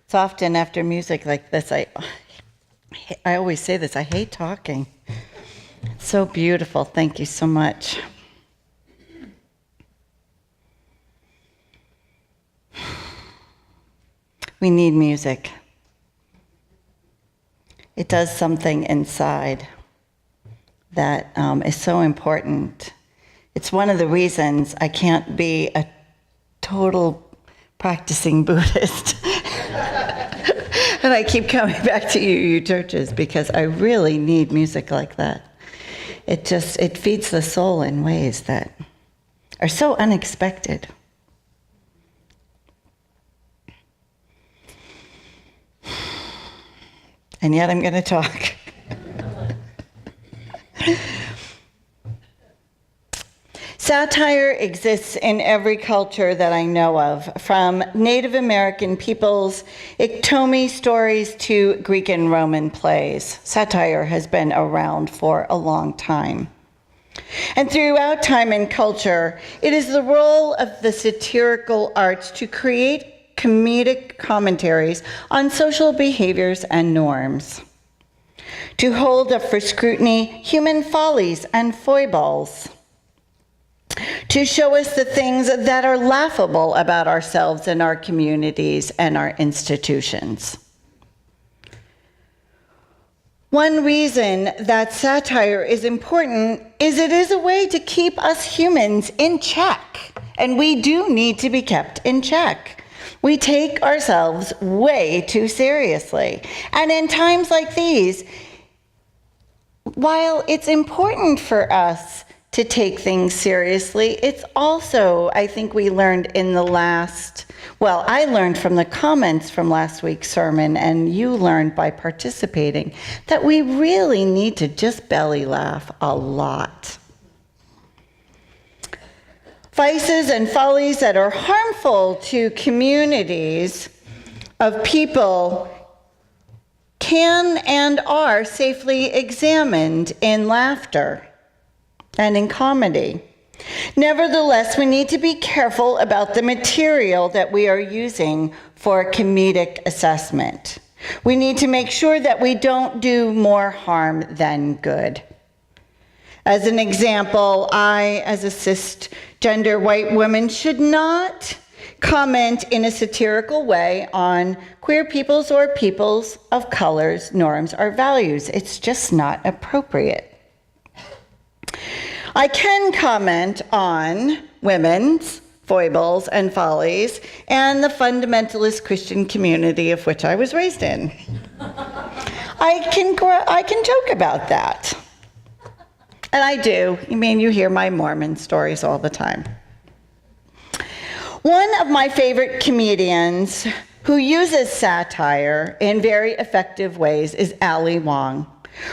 It's often after music like this, I always say this, I hate talking. It's so beautiful. Thank you so much. We need music. It does something inside that is so important. It's one of the reasons I can't be a total practicing Buddhist. And I keep coming back to you churches because I really need music like that. It feeds the soul in ways that are so unexpected. And yet I'm going to talk. Satire exists in every culture that I know of, from Native American peoples' Iktomi stories to Greek and Roman plays. Satire has been around for a long time. And throughout time and culture, it is the role of the satirical arts to create comedic commentaries on social behaviors and norms, to hold up for scrutiny human follies and foibles, to show us the things that are laughable about ourselves and our communities and our institutions. One reason that satire is important is it is a way to keep us humans in check, and we do need to be kept in check. We take ourselves way too seriously. And in times like these, while it's important for us to take things seriously, it's also, I think we learned in the I learned from the comments from last week's sermon, and you learned by participating, that we really need to just belly laugh a lot. Vices and follies that are harmful to communities of people can and are safely examined in laughter and in comedy. Nevertheless, we need to be careful about the material that we are using for comedic assessment. We need to make sure that we don't do more harm than good. As an example, I, as a cisgender white woman, should not comment in a satirical way on queer peoples or peoples of colors, norms, or values. It's just not appropriate. I can comment on women's foibles and follies and the fundamentalist Christian community of which I was raised in. I can joke about that. And I do. I mean, you hear my Mormon stories all the time. One of my favorite comedians who uses satire in very effective ways is Ali Wong.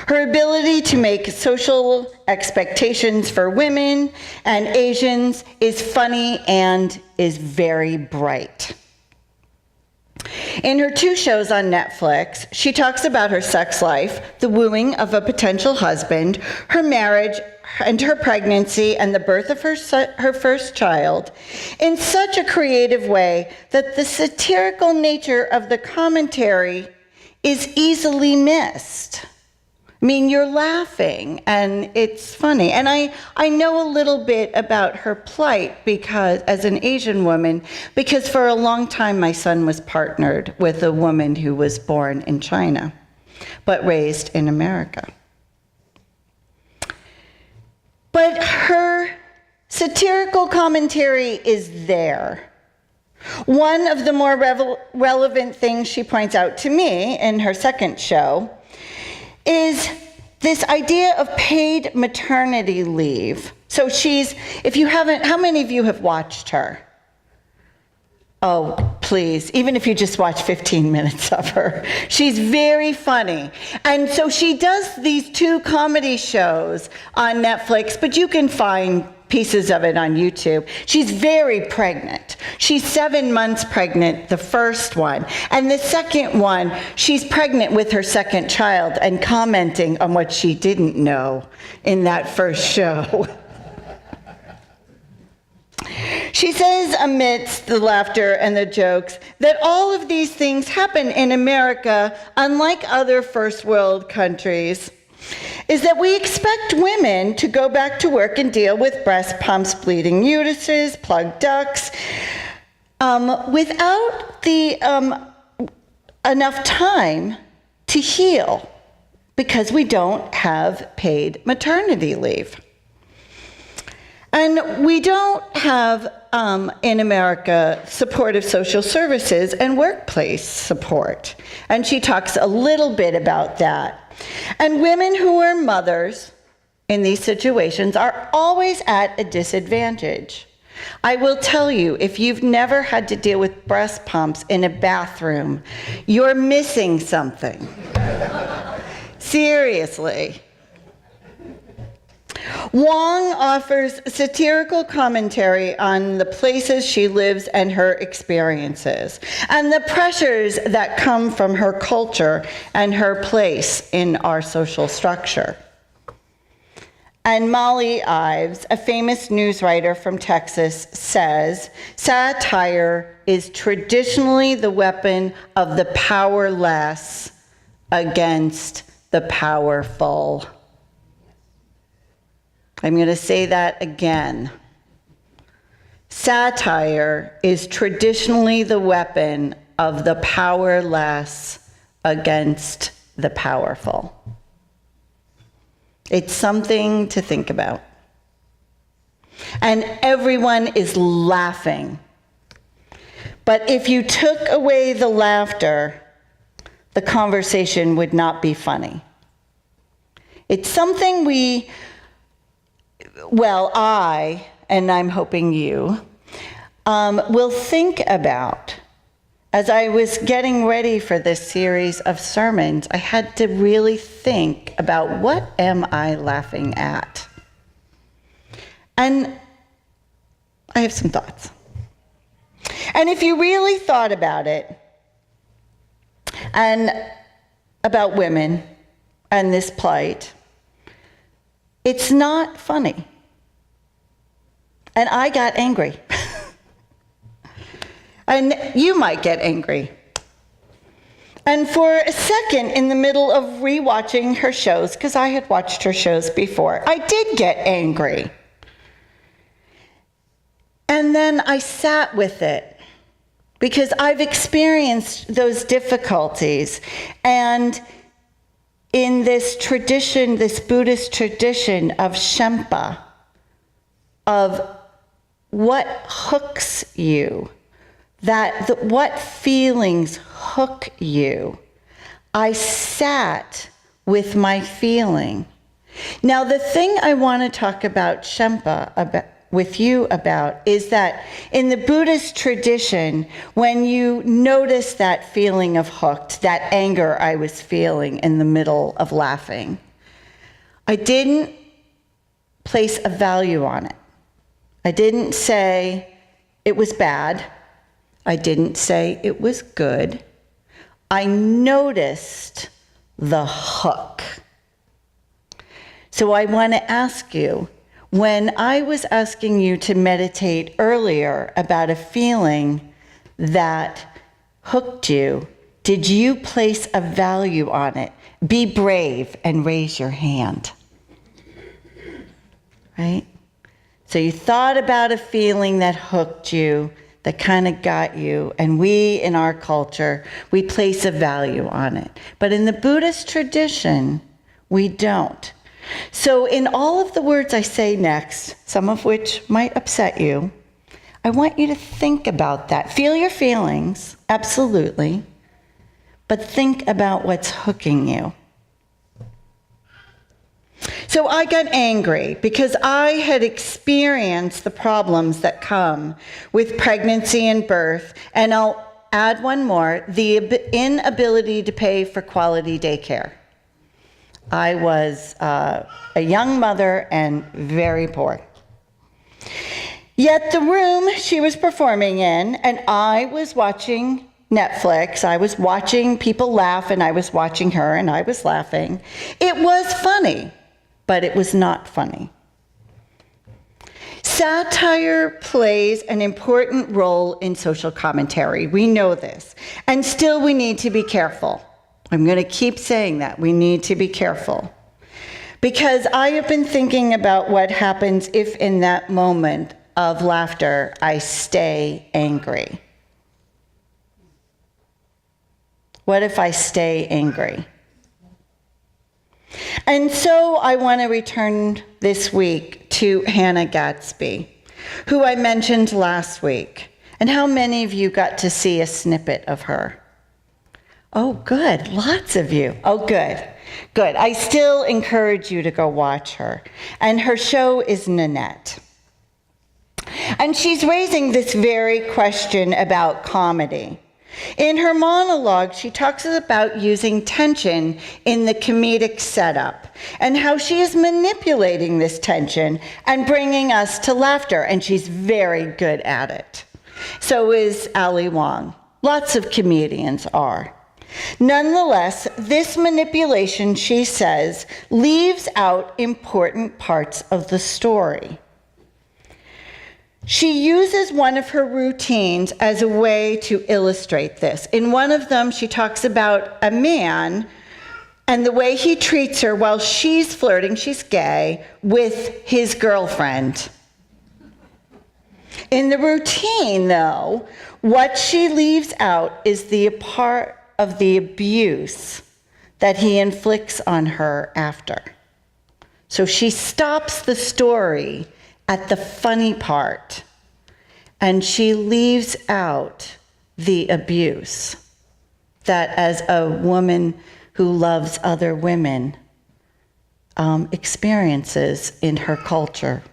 Her ability to make social expectations for women and Asians is funny and is very bright. In her 2 shows on Netflix, she talks about her sex life, the wooing of a potential husband, her marriage, and her pregnancy and the birth of her first child in such a creative way that the satirical nature of the commentary is easily missed. I mean, you're laughing, and it's funny. And I know a little bit about her plight because, as an Asian woman, because for a long time my son was partnered with a woman who was born in China, but raised in America. But her satirical commentary is there. One of the more relevant things she points out to me in her second show is this idea of paid maternity leave. So how many of you have watched her? Oh, please, even if you just watch 15 minutes of her. She's very funny. And so she does these 2 comedy shows on Netflix, but you can find pieces of it on YouTube. She's very pregnant. She's 7 months pregnant, the first one. And the second one, she's pregnant with her second child and commenting on what she didn't know in that first show. She says amidst the laughter and the jokes that all of these things happen in America, unlike other first world countries, is that we expect women to go back to work and deal with breast pumps, bleeding uteruses, plugged ducts, without the enough time to heal, because we don't have paid maternity leave. And we don't have, in America, supportive social services and workplace support. And she talks a little bit about that. And women who are mothers in these situations are always at a disadvantage. I will tell you, if you've never had to deal with breast pumps in a bathroom, you're missing something. Seriously. Wong offers satirical commentary on the places she lives and her experiences, and the pressures that come from her culture and her place in our social structure. And Molly Ives, a famous news writer from Texas, says, satire is traditionally the weapon of the powerless against the powerful. I'm going to say that again. Satire is traditionally the weapon of the powerless against the powerful. It's something to think about. And everyone is laughing. But if you took away the laughter, the conversation would not be funny. It's something I, and I'm hoping you, will think about. As I was getting ready for this series of sermons, I had to really think about, what am I laughing at? And I have some thoughts. And if you really thought about it, and about women and this plight, it's not funny. And I got angry. And you might get angry. And for a second, in the middle of rewatching her shows, because I had watched her shows before, I did get angry. And then I sat with it, because I've experienced those difficulties. And in this tradition, this Buddhist tradition of Shempa, of what hooks you, what feelings hook you, I sat with my feeling. Now, the thing I want to talk about Shempa with you about is that in the Buddhist tradition, when you notice that feeling of hooked, that anger I was feeling in the middle of laughing, I didn't place a value on it. I didn't say it was bad. I didn't say it was good. I noticed the hook. So I want to ask you, when I was asking you to meditate earlier about a feeling that hooked you, did you place a value on it? Be brave and raise your hand. Right? So you thought about a feeling that hooked you, that kind of got you, and we, in our culture, we place a value on it. But in the Buddhist tradition, we don't. So in all of the words I say next, some of which might upset you, I want you to think about that. Feel your feelings, absolutely, but think about what's hooking you. So I got angry because I had experienced the problems that come with pregnancy and birth, and I'll add one more, the inability to pay for quality daycare. I was a young mother and very poor. Yet the room she was performing in, and I was watching Netflix, I was watching people laugh, and I was watching her, and I was laughing. It was funny, but it was not funny. Satire plays an important role in social commentary. We know this. And still we need to be careful. I'm going to keep saying that. We need to be careful. Because I have been thinking about what happens if in that moment of laughter I stay angry. What if I stay angry? And so I want to return this week to Hannah Gadsby, who I mentioned last week. And how many of you got to see a snippet of her? Oh, good. Lots of you. Oh, good. Good. I still encourage you to go watch her. And her show is Nanette. And she's raising this very question about comedy. In her monologue, she talks about using tension in the comedic setup and how she is manipulating this tension and bringing us to laughter, and she's very good at it. So is Ali Wong. Lots of comedians are. Nonetheless, this manipulation, she says, leaves out important parts of the story. She uses one of her routines as a way to illustrate this. In one of them, she talks about a man and the way he treats her while she's flirting, she's gay, with his girlfriend. In the routine, though, what she leaves out is the part of the abuse that he inflicts on her after. So she stops the story at the funny part, and she leaves out the abuse that as a woman who loves other women experiences in her culture.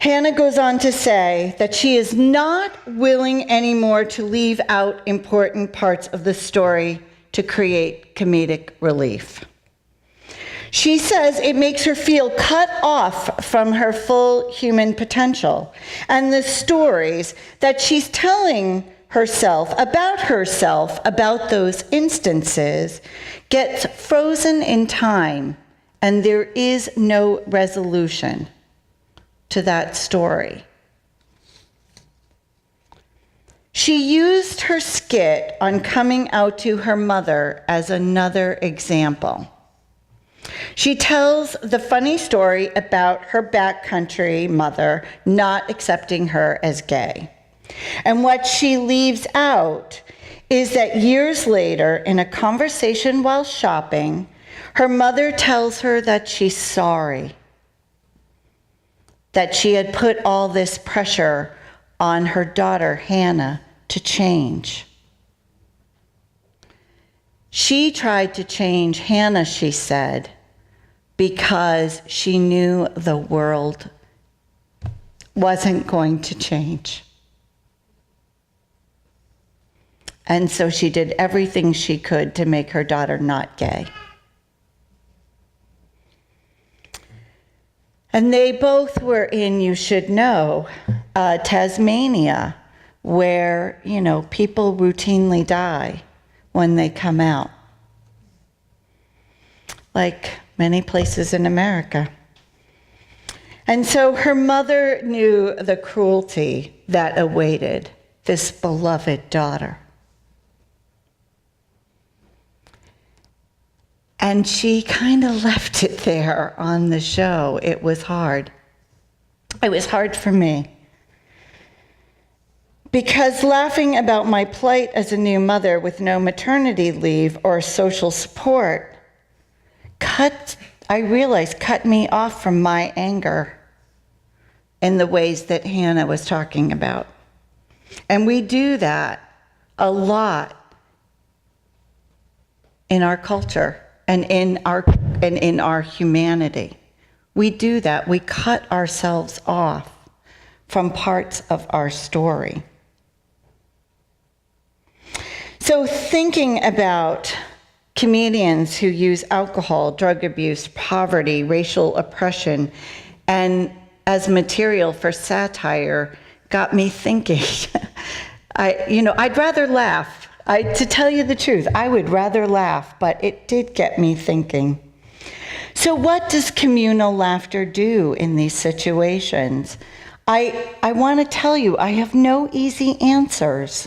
Hannah goes on to say that she is not willing anymore to leave out important parts of the story to create comedic relief. She says it makes her feel cut off from her full human potential, and the stories that she's telling herself, about those instances, gets frozen in time, and there is no resolution to that story. She used her skit on coming out to her mother as another example. She tells the funny story about her backcountry mother not accepting her as gay. And what she leaves out is that years later, in a conversation while shopping, her mother tells her that she's sorry, that she had put all this pressure on her daughter, Hannah, to change. She tried to change Hannah, she said, because she knew the world wasn't going to change. And so she did everything she could to make her daughter not gay. And they both were in, you should know, Tasmania, where, people routinely die when they come out. Like many places in America. And so her mother knew the cruelty that awaited this beloved daughter. And she kind of left it there on the show. It was hard. It was hard for me. Because laughing about my plight as a new mother with no maternity leave or social support cut me off from my anger in the ways that Hannah was talking about. And we do that a lot in our culture and in our humanity. We do that. We cut ourselves off from parts of our story. So thinking about comedians who use alcohol, drug abuse, poverty, racial oppression, and as material for satire got me thinking. I'd rather laugh. To tell you the truth, I would rather laugh, but it did get me thinking. So what does communal laughter do in these situations? I want to tell you, I have no easy answers.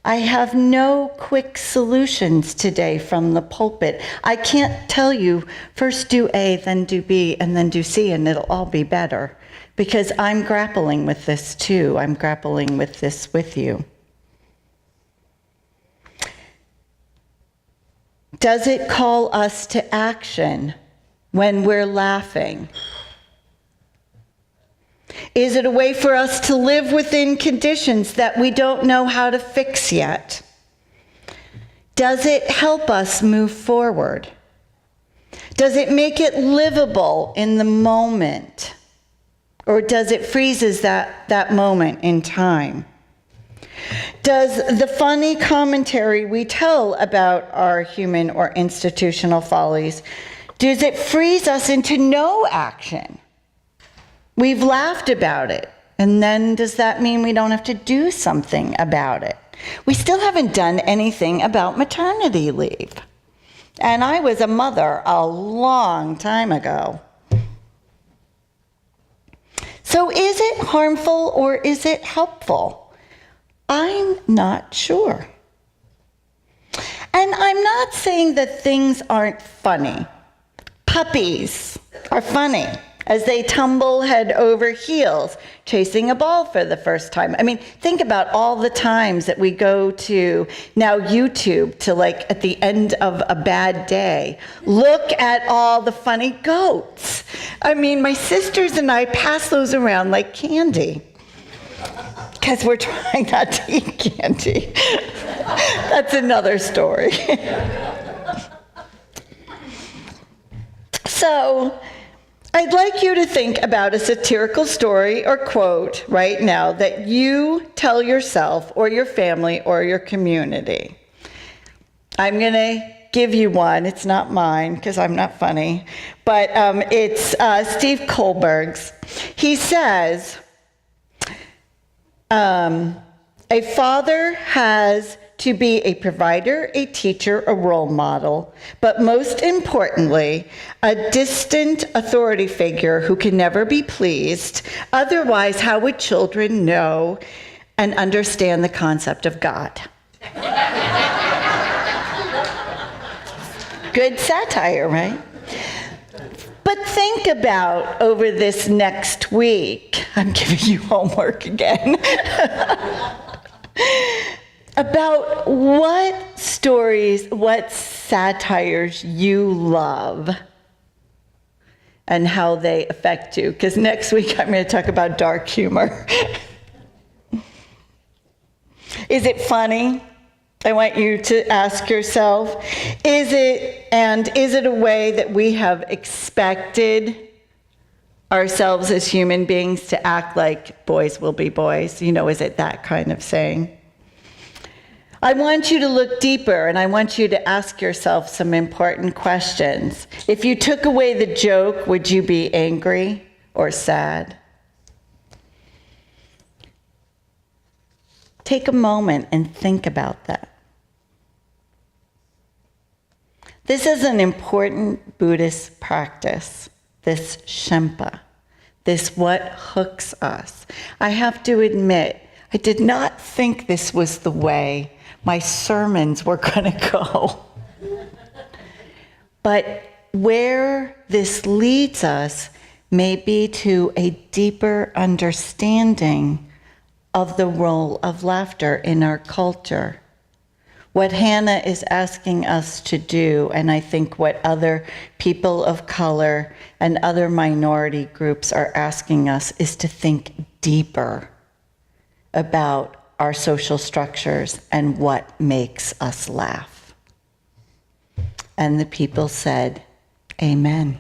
I have no quick solutions today from the pulpit. I can't tell you, first do A, then do B, and then do C, and it'll all be better. Because I'm grappling with this too. I'm grappling with this with you. Does it call us to action when we're laughing? Is it a way for us to live within conditions that we don't know how to fix yet? Does it help us move forward? Does it make it livable in the moment? Or does it freezes that moment in time? Does the funny commentary we tell about our human or institutional follies, does it freeze us into no action? We've laughed about it, and then does that mean we don't have to do something about it? We still haven't done anything about maternity leave. And I was a mother a long time ago. So is it harmful or is it helpful? I'm not sure. And I'm not saying that things aren't funny. Puppies are funny as they tumble head over heels, chasing a ball for the first time. I mean, think about all the times that we go to now YouTube to, like, at the end of a bad day, look at all the funny goats. I mean, my sisters and I pass those around like candy, because we're trying not to eat candy. That's another story. So, I'd like you to think about a satirical story or quote right now that you tell yourself or your family or your community. I'm going to give you one. It's not mine because I'm not funny, but it's Steve Kohlberg's. He says, a father has to be a provider, a teacher, a role model, but most importantly, a distant authority figure who can never be pleased. Otherwise, how would children know and understand the concept of God? Good satire, right? But think about over this next week, I'm giving you homework again, about what stories, what satires you love and how they affect you. Because next week I'm going to talk about dark humor. Is it funny? I want you to ask yourself, is it a way that we have expected ourselves as human beings to act like boys will be boys? You know, is it that kind of saying? I want you to look deeper, and I want you to ask yourself some important questions. If you took away the joke, would you be angry or sad? Take a moment and think about that. This is an important Buddhist practice, this Shempa, this what hooks us. I have to admit, I did not think this was the way my sermons were going to go. But where this leads us may be to a deeper understanding of the role of laughter in our culture. What Hannah is asking us to do, and I think what other people of color and other minority groups are asking us, is to think deeper about our social structures and what makes us laugh. And the people said, Amen.